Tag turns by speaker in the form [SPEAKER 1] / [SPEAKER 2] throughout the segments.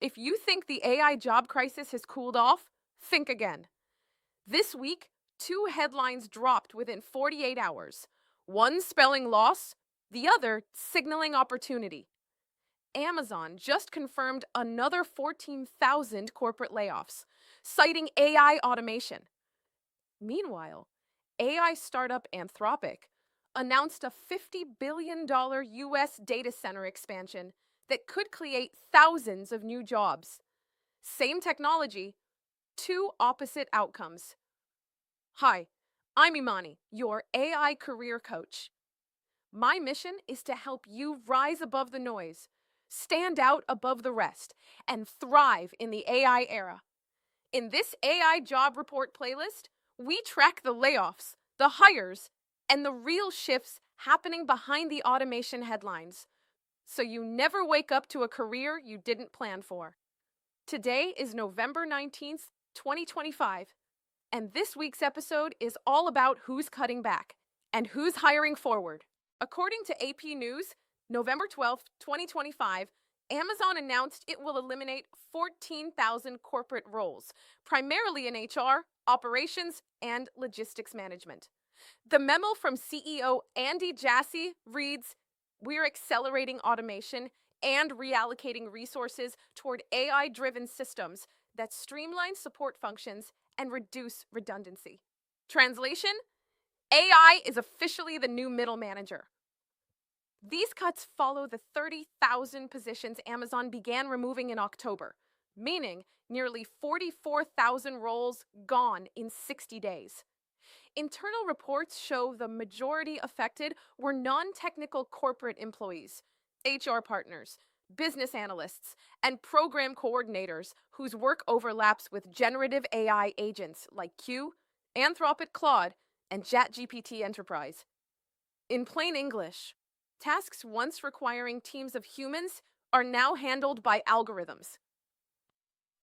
[SPEAKER 1] If you think the AI job crisis has cooled off, think again. This week, two headlines dropped within 48 hours. One spelling loss, the other signaling opportunity. Amazon just confirmed another 14,000 corporate layoffs, citing AI automation. Meanwhile, AI startup Anthropic announced a $50 billion US data center expansion that could create thousands of new jobs. Same technology, two opposite outcomes. Hi, I'm Imani, your AI career coach. My mission is to help you rise above the noise, stand out above the rest, and thrive in the AI era. In this AI job report playlist, we track the layoffs, the hires, and the real shifts happening behind the automation headlines, so you never wake up to a career you didn't plan for. Today is November 19th, 2025, and this week's episode is all about who's cutting back and who's hiring forward. According to AP News, November 12th, 2025, Amazon announced it will eliminate 14,000 corporate roles, primarily in HR, operations, and logistics management. The memo from CEO Andy Jassy reads, "We're accelerating automation and reallocating resources toward AI-driven systems that streamline support functions and reduce redundancy." Translation: AI is officially the new middle manager. These cuts follow the 30,000 positions Amazon began removing in October, meaning nearly 44,000 roles gone in 60 days. Internal reports show the majority affected were non-technical corporate employees, HR partners, business analysts, and program coordinators whose work overlaps with generative AI agents like Q, Anthropic Claude, and ChatGPT Enterprise. In plain English, tasks once requiring teams of humans are now handled by algorithms.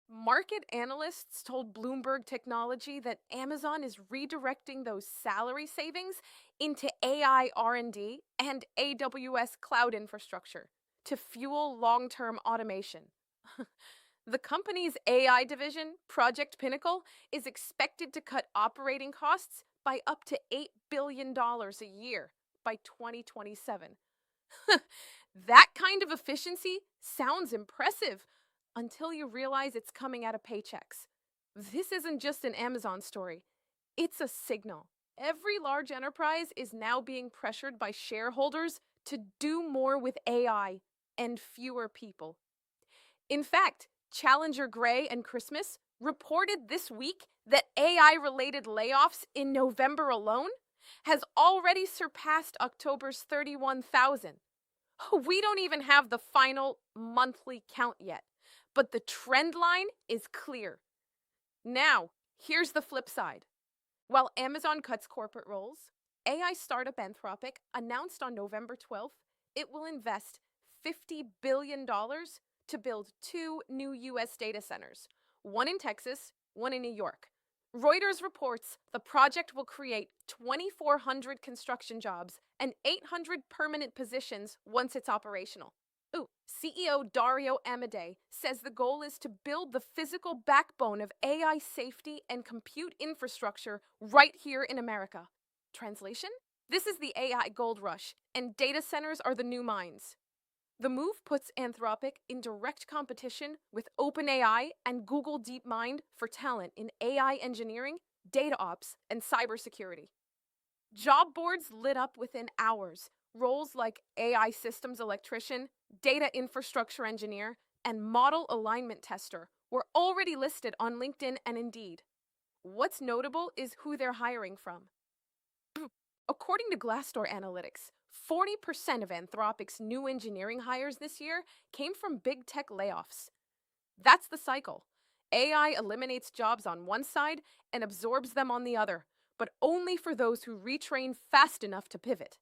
[SPEAKER 1] Market analysts told Bloomberg Technology that Amazon is redirecting those salary savings into AI R&D and AWS cloud infrastructure to fuel long-term automation. The company's AI division, Project Pinnacle, is expected to cut operating costs by up to $8 billion a year by 2027. That kind of efficiency sounds impressive until you realize it's coming out of paychecks. This isn't just an Amazon story. It's a signal. Every large enterprise is now being pressured by shareholders to do more with AI and fewer people. In fact, Challenger Gray and Christmas reported this week that AI-related layoffs in November alone has already surpassed October's 31,000. We don't even have the final monthly count yet, but the trend line is clear. Now, here's the flip side. While Amazon cuts corporate roles, AI startup Anthropic announced on November 12th it will invest $50 billion to build two new U.S. data centers, one in Texas, one in New York. Reuters reports the project will create 2,400 construction jobs and 800 permanent positions once it's operational. CEO Dario Amodei says the goal is to build the physical backbone of AI safety and compute infrastructure right here in America. Translation? This is the AI gold rush, and data centers are the new mines. The move puts Anthropic in direct competition with OpenAI and Google DeepMind for talent in AI engineering, data ops, and cybersecurity. Job boards lit up within hours. Roles like AI systems electrician, data infrastructure engineer, and model alignment tester were already listed on LinkedIn and Indeed. What's notable is who they're hiring from. According to Glassdoor Analytics, 40% of Anthropic's new engineering hires this year came from big tech layoffs. That's the cycle. AI eliminates jobs on one side and absorbs them on the other, but only for those who retrain fast enough to pivot.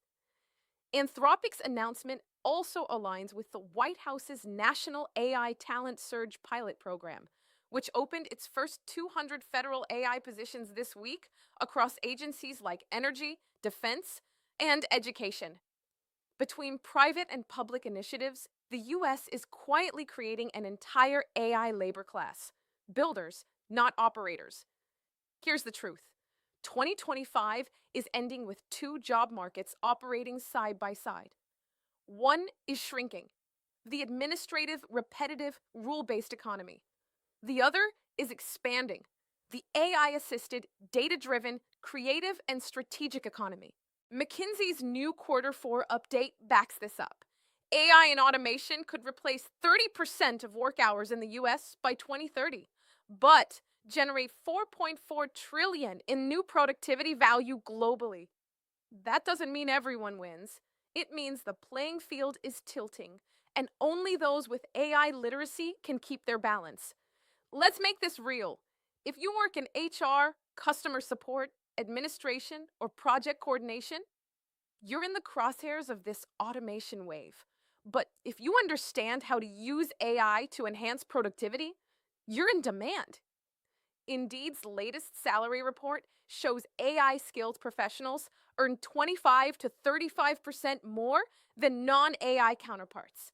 [SPEAKER 1] Anthropic's announcement also aligns with the White House's National AI Talent Surge pilot program, which opened its first 200 federal AI positions this week across agencies like energy, defense, and education. Between private and public initiatives, The US is quietly creating an entire AI labor class. Builders, not operators. Here's the truth. 2025 is ending with two job markets operating side by side. One is shrinking, the administrative, repetitive, rule-based economy. The other is expanding, the AI-assisted, data-driven, creative, and strategic economy. McKinsey's new Q4 update backs this up. AI and automation could replace 30% of work hours in the US by 2030, but generate 4.4 trillion in new productivity value globally. That doesn't mean everyone wins. It means the playing field is tilting, and only those with AI literacy can keep their balance. Let's make this real. If you work in HR, customer support, administration, or project coordination, you're in the crosshairs of this automation wave. But if you understand how to use AI to enhance productivity, you're in demand. Indeed's latest salary report shows AI-skilled professionals earn 25 to 35% more than non-AI counterparts.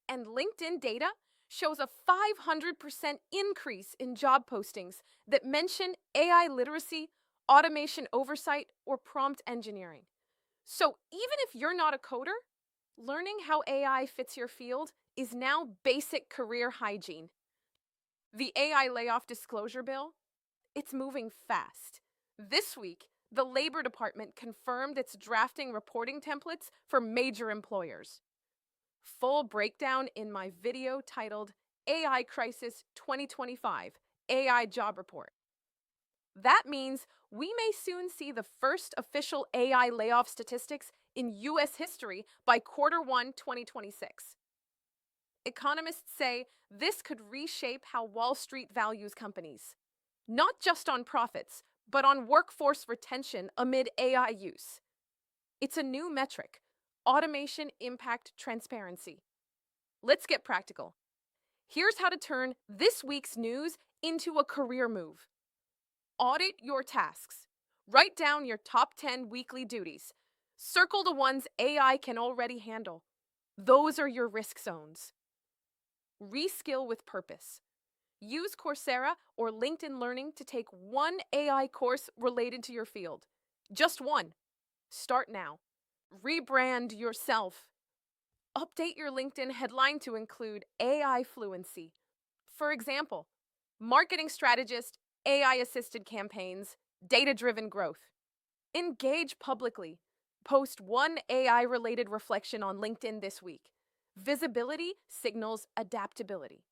[SPEAKER 1] And LinkedIn data shows a 500% increase in job postings that mention AI literacy, automation oversight, or prompt engineering. So even if you're not a coder, learning how AI fits your field is now basic career hygiene. The AI layoff disclosure bill, it's moving fast. This week, the Labor Department confirmed it's drafting reporting templates for major employers. Full breakdown in my video titled AI Crisis 2025 AI Job Report. That means we may soon see the first official AI layoff statistics in US history by Q1 2026. Economists say this could reshape how Wall Street values companies, not just on profits, but on workforce retention amid AI use. It's a new metric, automation impact transparency. Let's get practical. Here's how to turn this week's news into a career move. Audit your tasks. Write down your top 10 weekly duties. Circle the ones AI can already handle. Those are your risk zones. Reskill with purpose. Use Coursera or LinkedIn Learning to take one AI course related to your field. Just one. Start now. Rebrand yourself. Update your LinkedIn headline to include AI fluency. For example, marketing strategist, AI-assisted campaigns, data-driven growth. Engage publicly. Post one AI-related reflection on LinkedIn this week. Visibility signals adaptability.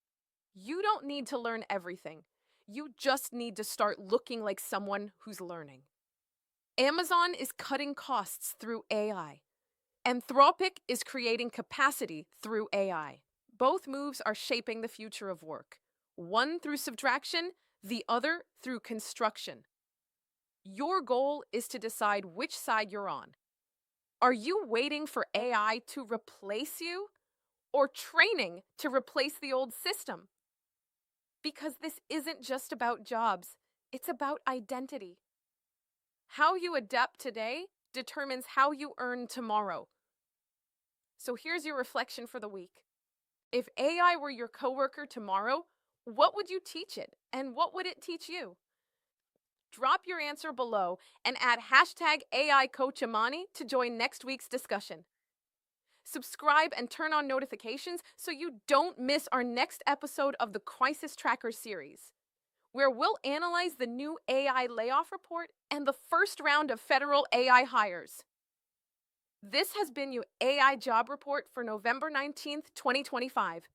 [SPEAKER 1] You don't need to learn everything. You just need to start looking like someone who's learning. Amazon is cutting costs through AI. Anthropic is creating capacity through AI. Both moves are shaping the future of work. One through subtraction, the other through construction. Your goal is to decide which side you're on. Are you waiting for AI to replace you, or training to replace the old system? Because this isn't just about jobs, it's about identity. How you adapt today determines how you earn tomorrow. So here's your reflection for the week. If AI were your coworker tomorrow, what would you teach it, and what would it teach you? Drop your answer below and add hashtag AI Coach Imani to join next week's discussion. Subscribe and turn on notifications so you don't miss our next episode of the Crisis Tracker series, where we'll analyze the new AI layoff report and the first round of federal AI hires. This has been your AI job report for November 19th, 2025.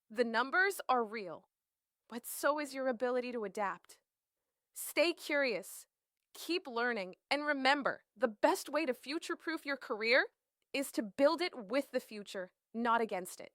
[SPEAKER 1] The numbers are real, but so is your ability to adapt. Stay curious, keep learning, and remember, the best way to future-proof your career is to build it with the future, not against it.